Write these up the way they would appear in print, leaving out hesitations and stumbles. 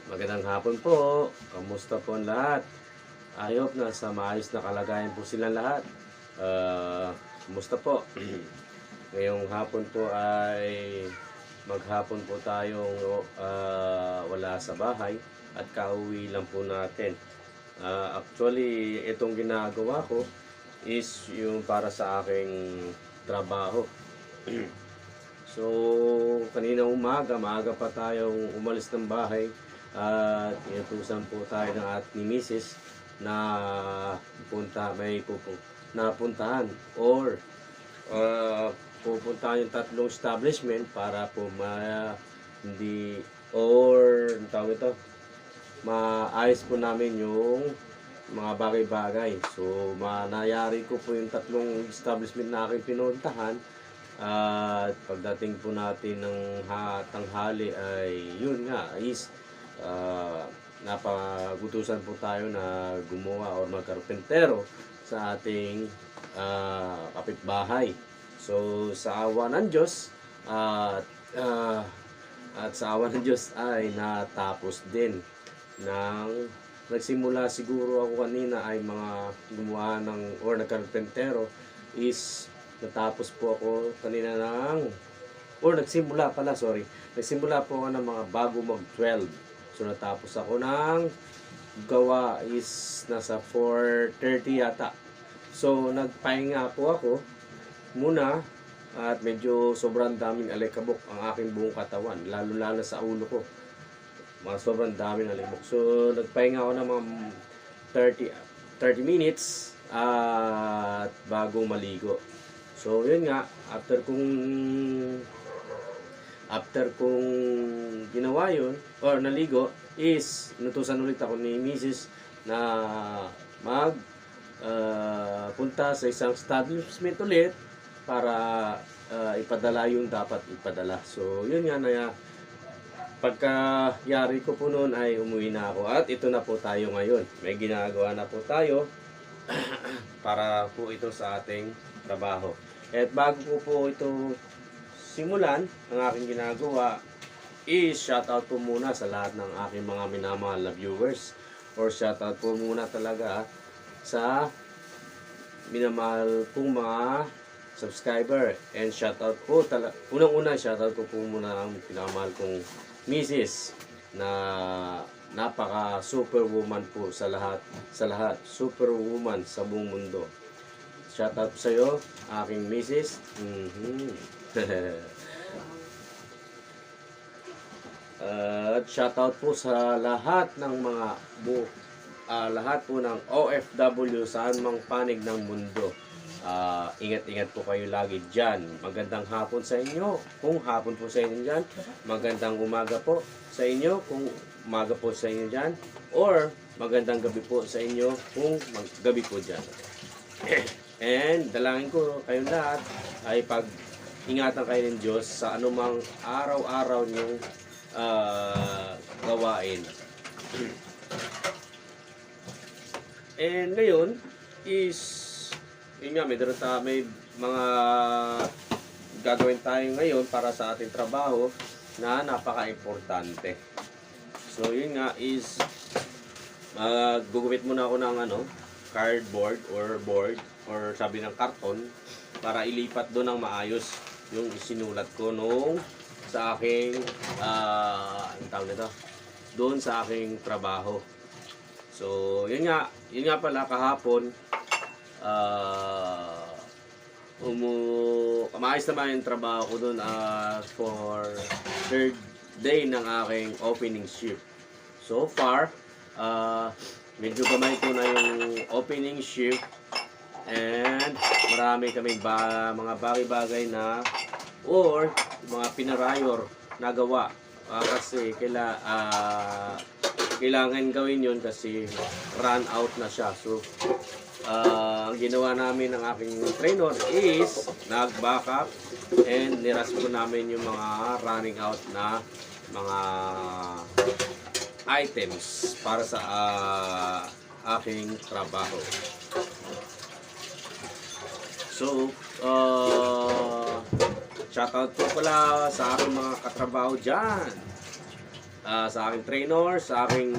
Magandang hapon po. Kamusta po ang lahat? I hope na sa maayos na kalagayan po silang lahat. Kamusta po? Ngayong hapon po ay maghapon po tayong wala sa bahay at kauwi lang po natin. Actually, itong ginagawa ko is yung para sa aking trabaho. So, kanina maaga pa tayong umalis ng bahay at inutusan po tayo ng ating misis na napuntahan or pupuntahan yung tatlong establishment para po maayos po namin yung mga bagay-bagay. So, manayari ko po yung tatlong establishment na aking pinuntahan. At pagdating po natin ng tanghali ay yun nga is napagutusan po tayo na gumawa o magkarpentero sa ating kapitbahay. So sa awa ng Diyos at sa awa ng Diyos ay natapos din nagsimula siguro ako kanina ay mga gumawa ng or nagkarpentero is natapos po ako kanina nagsimula po ako ng mga bago mag-12. So natapos ako ng gawa is nasa 4:30 yata. So nagpahinga po ako muna at medyo sobrang daming alikabok ang aking buong katawan, lalo sa ulo ko. Sobrang daming alikabok. So nagpahinga ako ng mga 30 minutes at bago maligo. So yun nga, after kong ginawa yun or naligo is inutusan ulit ako ni Mrs. na punta sa isang establishment ulit para ipadala yung dapat ipadala. So yun nga na pagkayari ko po noon ay umuwi na ako at ito na po tayo ngayon. May ginagawa na po tayo para po ito sa ating trabaho. At bago po ito simulan ang aking ginagawa is shoutout po muna sa lahat ng aking mga minamahal na viewers or shoutout po muna talaga sa minamahal pong mga subscriber and shoutout po unang-una shoutout ko po muna ang pinamahal kong misis na napaka superwoman po sa lahat superwoman sa buong mundo. Shoutout sa iyo aking misis. At shoutout po sa lahat ng mga lahat po ng OFW saan mang panig ng mundo. Ingat-ingat po kayo lagi dyan. Magandang hapon sa inyo kung hapon po sa inyo dyan. Magandang umaga po sa inyo kung umaga po sa inyo dyan. Or magandang gabi po sa inyo kung gabi po dyan. And dalangin ko kayong lahat ay ingatan kayo ng Diyos sa anumang araw-araw niyong gawain. And ngayon is yun nga, may mga gagawin tayo ngayon para sa ating trabaho na napaka-importante. So yun nga is gugupit muna ako ng cardboard or board or sabi ng karton para ilipat doon ng maayos yung isinulat ko sa aking doon sa aking trabaho. So yun nga pala kahapon maayos naman yung trabaho ko doon for third day ng aking opening shift. So far medyo gamay ko na yung opening shift and marami kaming mga bagay-bagay na or mga pinarayor na gawa kasi kailangan gawin yon kasi run out na siya. So ang ginawa namin ng aking trainer is nag-back up and niras po namin yung mga running out na mga items para sa aking trabaho. So, shoutout po pala sa aking mga katrabaho dyan. Sa aking trainer, sa aking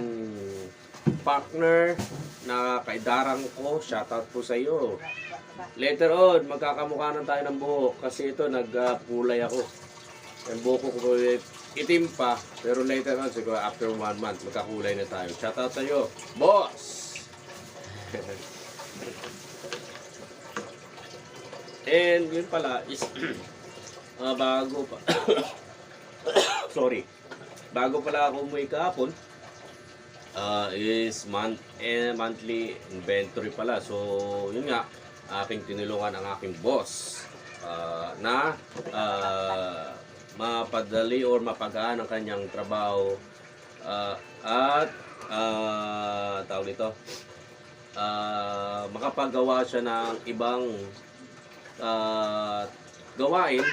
partner na kaidarang ko, shoutout po sa iyo. Later on, magkakamukha na tayo ng buhok kasi ito nagpulay ako. Yung buhok ko itim pa, pero later on, siguro after 1 month, magkakulay na tayo. Shoutout sa iyo, boss! And yun pala is bago pa sorry, bago pala ako umuwi kahapon, is monthly inventory pala. So yun nga, aking tinulungan ang aking boss na mapadali or mapagaan ang kanyang trabaho at tawag nito, makapagawa siya ng ibang gawain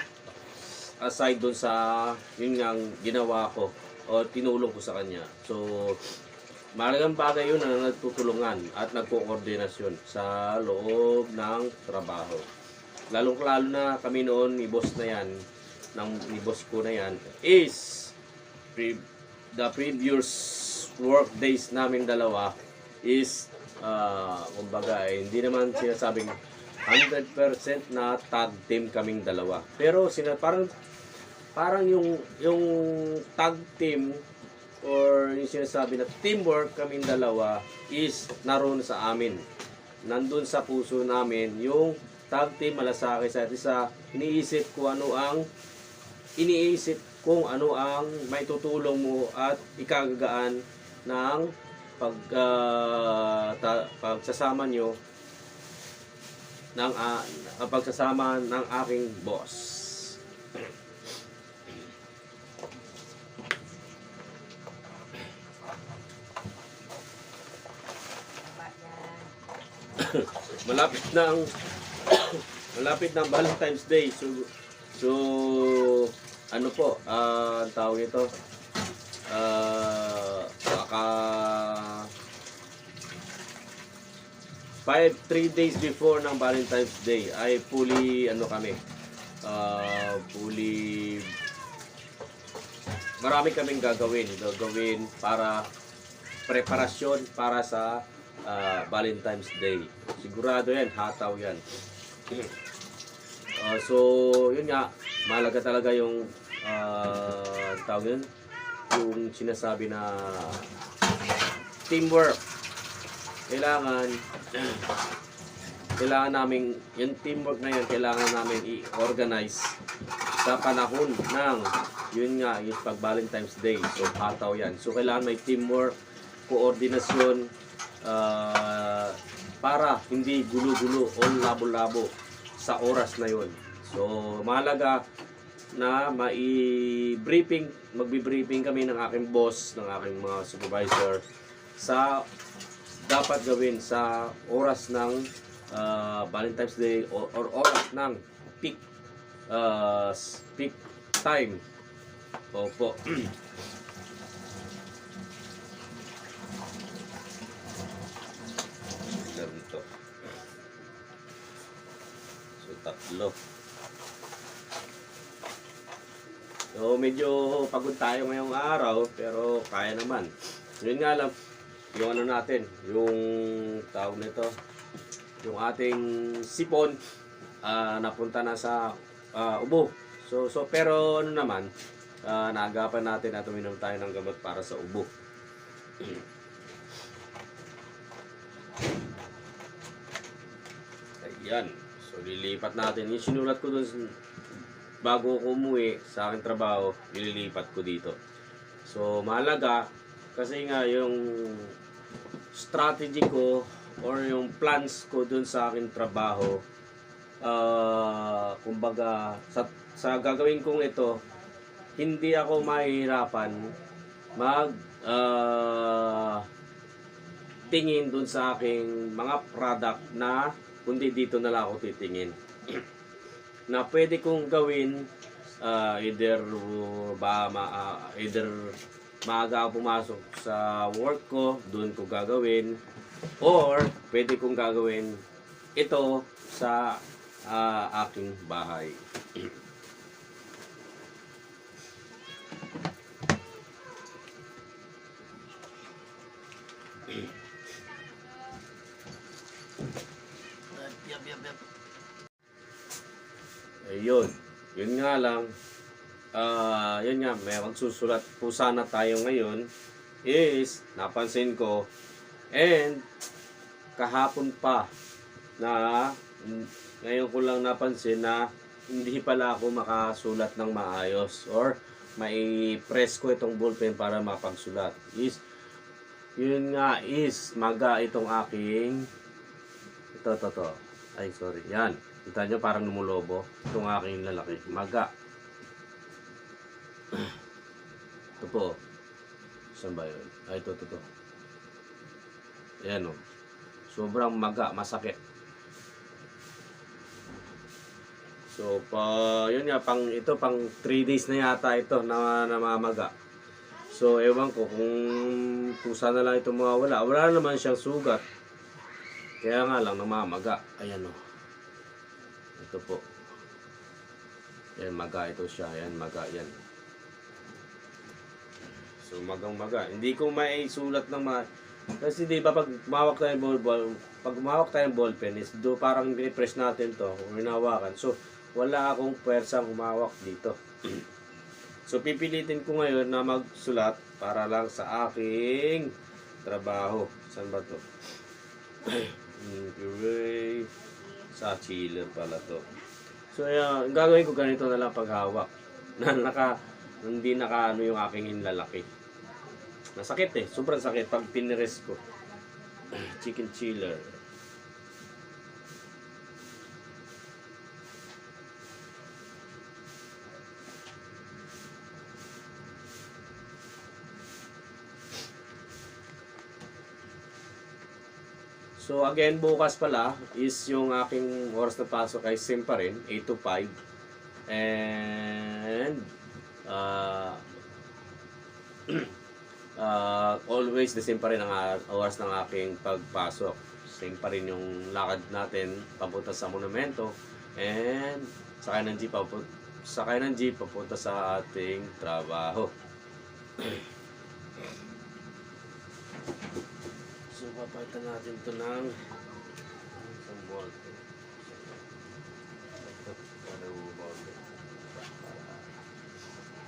aside dun sa yun nga ginawa ko o tinulong ko sa kanya. So mahalagang bagay yun na nagtutulungan at nagko-koordinasyon sa loob ng trabaho. Lalo na kami noon ni boss na yan, ni boss ko na yan, is the previous work days namin dalawa is kumbaga hindi naman sinasabing 100% na tag team kaming dalawa. Pero parang yung tag team or yung sinasabi na teamwork kaming dalawa is naroon sa amin. Nandun sa puso namin yung tag team, malasakit sa isa. Iniisip kung ano ang may tutulong mo at ikagagaan ng pagsasama nyo ng pagsasama ng aking boss. malapit ng Valentine's Day. So ano po, ang tawag ito, baka 3 days before ng Valentine's Day ay fully marami kaming gagawin para preparasyon para sa Valentine's Day. Sigurado yan, hataw yan. So yun nga, mahalaga talaga yung tawag yun, yung sinasabi na teamwork. Kailangan namin yung teamwork na yun, kailangan namin i-organize sa panahon ng yun nga, yung pag Valentine's Day. So hataw yan. So kailangan may teamwork, koordinasyon, para hindi gulo-gulo o labo-labo sa oras na yun. So mahalaga na magbi-briefing kami ng aking boss, ng aking mga supervisor sa dapat gawin sa oras ng Valentine's Day or oras ng peak time. Opo. Ganito. So tatlo. So medyo pagod tayo ngayong araw pero kaya naman. Yun nga lang, yung ano natin, yung tawag nito, yung ating sipon napunta na sa ubo. So pero ano naman, naagapan natin at uminom tayo ng gamot para sa ubo. Ayan. So lilipat natin. Yung sinulat ko dun bago ko umuwi sa aking trabaho, ililipat ko dito. So mahalaga kasi nga yung strategy ko or yung plans ko dun sa aking trabaho, kumbaga sa gagawin kong ito, hindi ako mahihirapan tingin dun sa aking mga product na kundi dito na lang ako titingin. Na pwede kong gawin either either maaga ako pumasok sa work ko, doon ko gagawin, or pwede kong gagawin ito sa aking bahay. Ayun. Yun nga lang. Yun nga, may magsusulat po sana tayo ngayon is napansin ko and kahapon pa na ngayon ko lang napansin na hindi pala ako makasulat ng maayos or may press ko itong ballpen para mapagsulat. Yun nga is maga itong aking ito. Ay, sorry. Yan. Kita nyo parang lumulobo. Itong aking lalaki. Maga. Ito po. Saan ba yun? Ay, ito. Ayan o. Sobrang maga. Masakit. So, yun nga. Ito, pang 3 days na yata ito na namamaga. So, ewan ko kung sana lang ito mawawala. Wala naman siyang sugat. Kaya nga lang namamaga. Ayan o. Ito po. Ayan, maga ito siya. Ayan, maga yan. So, magang-maga. Hindi ko maisulat ng kasi di ba pag mahawak tayong ballpen is parang i-press natin to kung hinawakan. So, wala akong pwersang humawak dito. So, pipilitin ko ngayon na magsulat para lang sa aking trabaho. Saan ba to? Sa chiller pala to. So, gagawin ko ganito na lang paghawak. Hindi naka yung aking hinlalaki. Nasakit eh. Sobrang sakit pag pinires ko. Chicken chiller. So again, bukas pala is yung aking oras na pasok ay same pa rin, 8 to 5. And always the same pa rin ang oras ng aking pagpasok. Same pa rin yung lakad natin papunta sa monumento and sakay ng jeep papunta sa ating trabaho. So, papalitan natin ito ng isang ballpen. Ito, ballpen.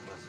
Mas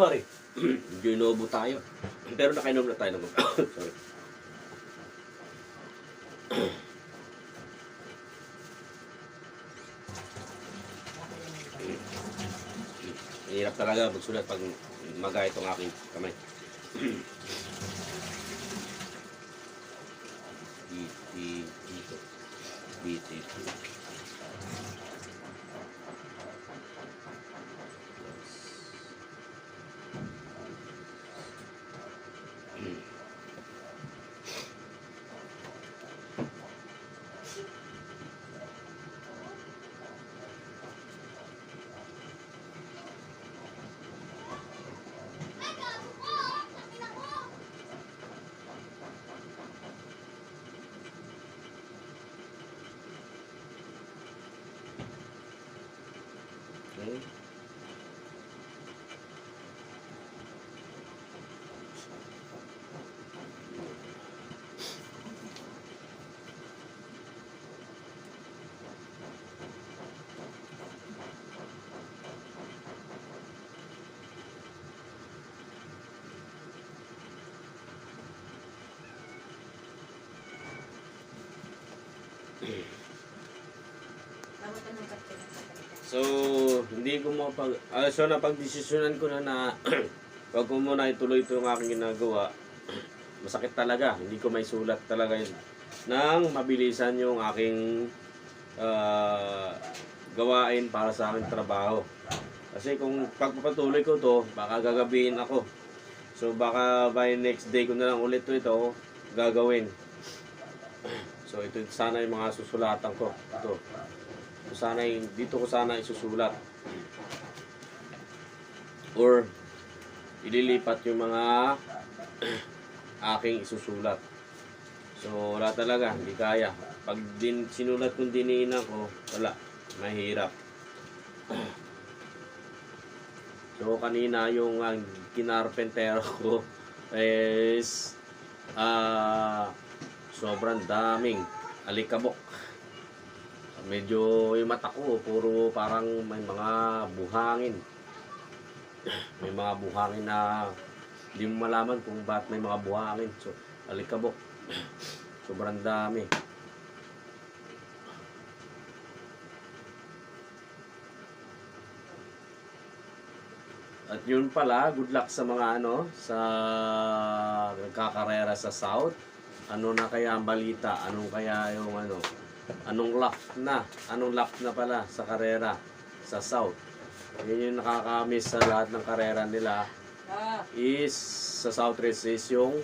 sorry. Medyo inuubo tayo. Pero nakainom na tayo ng sorry. Hirap talaga magsulat pag maga itong aking kamay. Dito. Okay. So, hindi ko so napagdesisyonan ko na wag ko muna ituloy ito yung aking ginagawa. Masakit talaga, hindi ko may sulat talaga yun. Nang mabilisan yung aking gawain para sa aking trabaho. Kasi kung pagpapatuloy ko to, baka gagabihin ako. So baka by next day ko na lang ulit ito gagawin. So ito sana yung mga susulatan ko. Ito. So, dito ko sana isusulat. Or ililipat yung mga aking isusulat. So wala talaga, hindi kaya. Pag sinulat kong dinina ko, wala. Mahirap. So kanina yung kinarpentero ko is sobrang daming alikabok. Medyo yung mata ko puro parang may mga buhangin. May mga buhangin na hindi mo malaman kung bakit may mga buhangin. So alikabok. Sobrang dami. At yun pala, good luck sa mga sa nagkakarera sa South. Ano na kaya ang balita? Anong kaya yung anong lap na pala sa karera sa South. Yun yung nakakamiss sa lahat ng karera nila is sa South Race is yung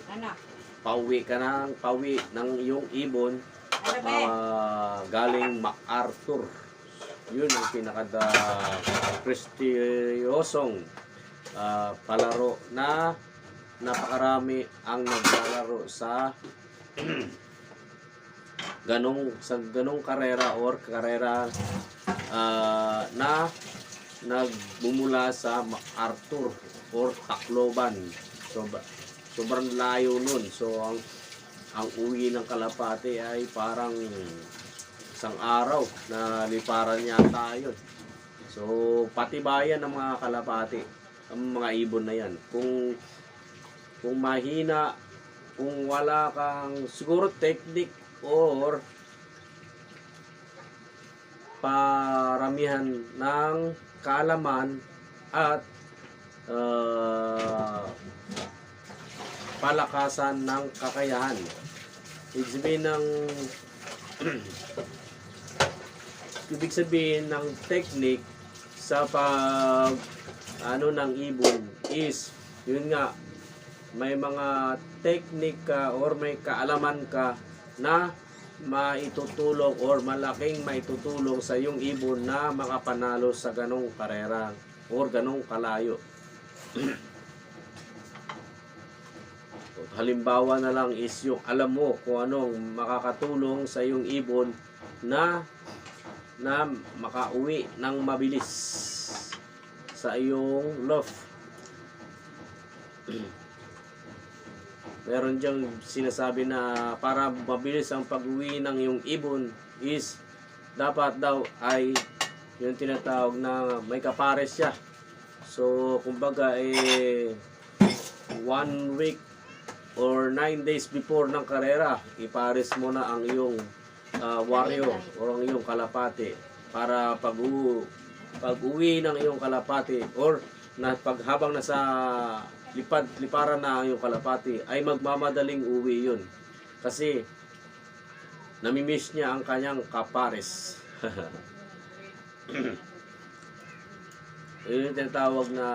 pauwi ng yung ibon galing MacArthur. Yun ang prestiyosong palaro na napakarami ang naglalaro sa ganong karera or karera na nagbumula sa MacArthur or Tacloban. So, sobrang layo nun. So ang uwi ng Kalapate ay parang isang araw na liparan yata yun. So pati bayan ng mga Kalapate, ang mga ibon na yan, kung mahina, kung wala kang siguro technique or paramihan ng kaalaman at palakasan ng kakayahan. Ibig sabihin ng technique sa ng ibon is yun nga, may mga technique ka or may kaalaman ka na maitutulong or malaking maitutulong sa yung ibon na makapanalo sa ganong karera or ganong kalayo. Halimbawa na lang is yung alam mo kung anong makakatulong sa yung ibon na makauwi ng mabilis sa iyong loft. Meron diyang sinasabi na para mabilis ang pag-uwi ng iyong ibon is dapat daw ay yung tinatawag na may kapares siya. So kumbaga 1 week or 9 days before ng karera, ipares mo na ang iyong warrior o ang iyong kalapate para pag-uwi ng iyong kalapate or habang nasa liparan na ang iyong kalapate ay magmamadaling uwi yun. Kasi namimiss niya ang kanyang kapares. Yun yung tinatawag na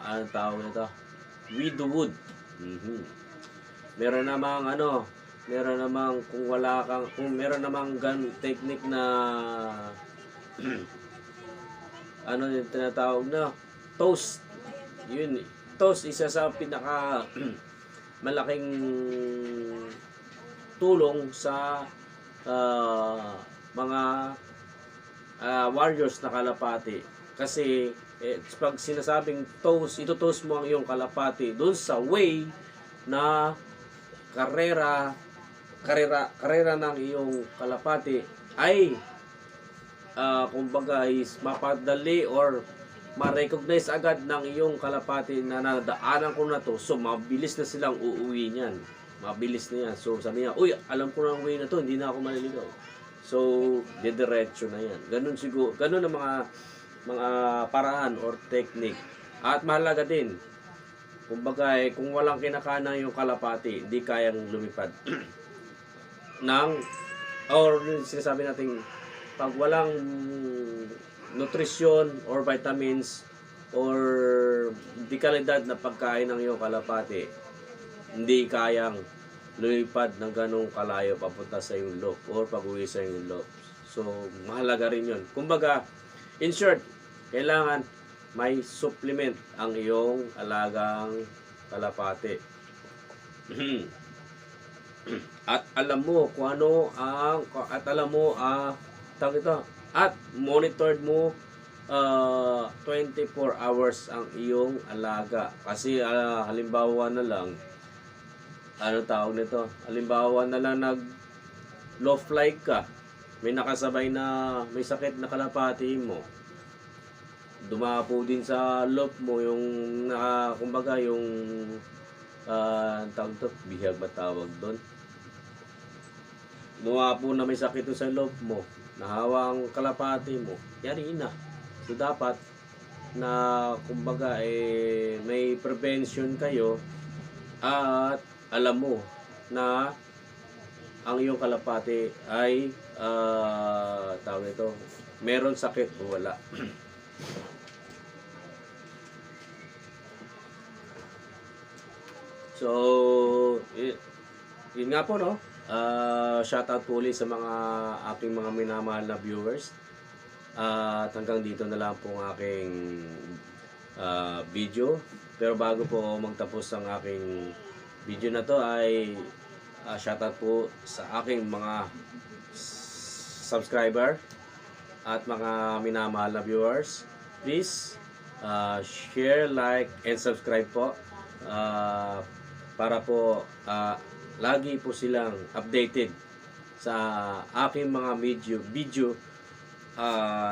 anong tawag nito? Widowwood. Meron namang kung meron namang technique na yung tinatawag na toast. Yun, toast isa sa pinaka malaking tulong sa mga warriors na kalapati. Kasi pag sinasabing toast, ito-toast mo ang iyong kalapati doon sa way na karera ng iyong kalapati ay kumbaga is mapadali or ma-recognize agad ng iyong kalapati na nadaanan ko na to. So mabilis na silang uuwi niyan. Mabilis na yan. So sabi niya, uy, alam ko na ang way na to, hindi na ako maliligaw. So, didiretso na yan. Ganun siguro, ganun ang mga paraan or technique. At mahalaga din, kumbaga kung walang kinakanan yung kalapati, hindi kayang lumipad ng, or sinasabi natin, pag walang nutrisyon or vitamins or di kalidad na pagkain ng iyong kalapati, hindi kayang lumipad ng ganong kalayo papunta sa iyong loop or pag-uwi sa iyong loop. So, mahalaga rin yun. Kumbaga, in short, kailangan may supplement ang iyong alagang kalapati. At alam mo kung ano ang, at alam mo tawag ito, at monitored mo 24 hours ang iyong alaga. Kasi halimbawa na lang, ano tawag nito? Halimbawa na lang low flight ka. May nakasabay na may sakit na kalapati mo. Dumapo din sa loop mo yung kumbaga yung tawag to, bihag ba tawag doon? Dumapo na may sakit sa loop mo. Nahawang kalapati mo. Yari na. So dapat na kumbaga may prevention kayo at alam mo na ang iyong kalapati ay tawag ito, meron sakit o wala. So, yun nga po, no? Shoutout po ulit sa mga aking mga minamahal na viewers. At hanggang dito na lang po ang aking video. Pero bago po magtapos ang aking video na to ay shoutout po sa aking mga subscriber at mga minamahal na viewers. Please share, like, and subscribe po para po lagi po silang updated sa aking mga video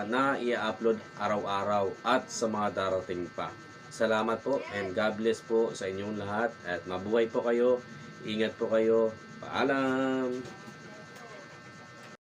na i-upload araw-araw at sa mga darating pa. Salamat po and God bless po sa inyong lahat at mabuhay po kayo. Ingat po kayo. Paalam!